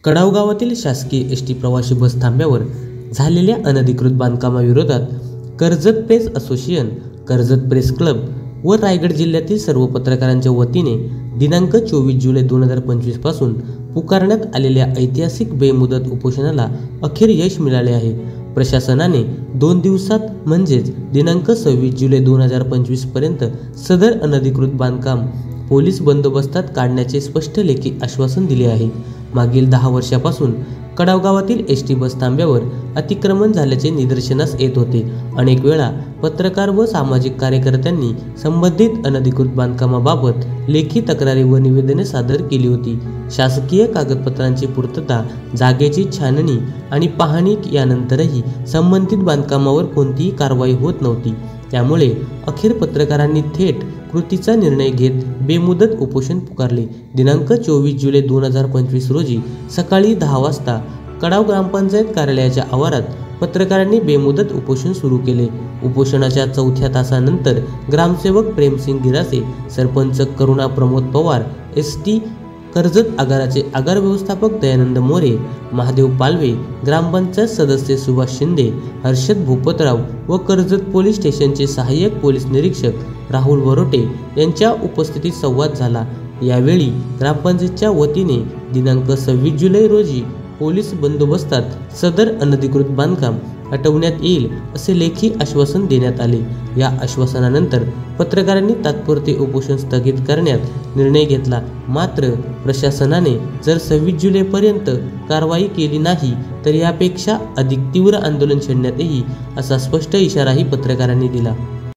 कडाव गावातील शासकीय एसटी प्रवासी बस थांब्यावर झालेल्या अनधिकृत बांधकामाविरोधात Karjat press association, Karjat press club व रायगड जिल्ह्यातील सर्व पत्रकारांच्या वतीने दिनांक 24 जुलै 2025 पासून पुकारण्यात आलेल्या ऐतिहासिक बेमुदत उपोषणाला अखेर यश मिळाले आहे। प्रशासनाने 2 दिवसात म्हणजेच दिनांक 26 जुलै 2025 पर्यंत सदर अनधिकृत बांधकाम पोलीस बंदोबस्तात काढण्याचे स्पष्ट लेखी आश्वासन दिले आहे। मागील 10 वर्षापासून कडाव गावातील एसटी बस थांब्यावर अतिक्रमण झाल्याचे निदर्शनास येत होते। अनेक वेळा पत्रकार व सामाजिक कार्यकर्त्यांनी संबंधित अनधिकृत बांधकामाबाबत लेखी तक्रारी व निवेदने सादर केली होती। शासकीय कागदपत्रांची पूर्तता, जागेची छाननी आणि पाहणी यानंतरही संबंधित बांधकामावर कोणतीही कारवाई होत नव्हती। त्यामुळे अखेर पत्रकारांनी थेट कृतीचा निर्णय घेत बेमुदत उपोषण पुकारले। दिनांक 24 जुलै 2025 रोजी सकाळी 10 वाजता कडाव ग्रामपंचायत कार्यालयाच्या आवारात पत्रकारांनी बेमुदत उपोषण सुरू केले। उपोषणाच्या 4थ्या तासानंतर ग्रामसेवक प्रेमसिंग गिरासे, सरपंच करुणा प्रमोद पवार, एसटी कर्जत आगाराचे आगार व्यवस्थापक दयानंद मोरे, महादेव पालवे, ग्रामपंचायत सदस्य सुभाष शिंदे, हर्षद भूपतराव व कर्जत पोलीस स्टेशनचे सहाय्यक पोलीस निरीक्षक राहुल वरोटे यांच्या उपस्थितीत संवाद झाला। यावेळी ग्रामपंचायतच्या वतीने दिनांक 26 जुलै रोजी पोलीस बंदोबस्तात सदर अनधिकृत बांधकाम हटवण्यात येईल असे लेखी आश्वासन देण्यात आले। या आश्वासनानंतर पत्रकारांनी तात्पुरते उपोषण स्थगित करण्यात निर्णय घेतला। मात्र प्रशासनाने जर 26 जुलैपर्यंत कारवाई केली नाही तर यापेक्षा अधिक तीव्र आंदोलन छेडण्यात येईल असा स्पष्ट इशाराही पत्रकारांनी दिला।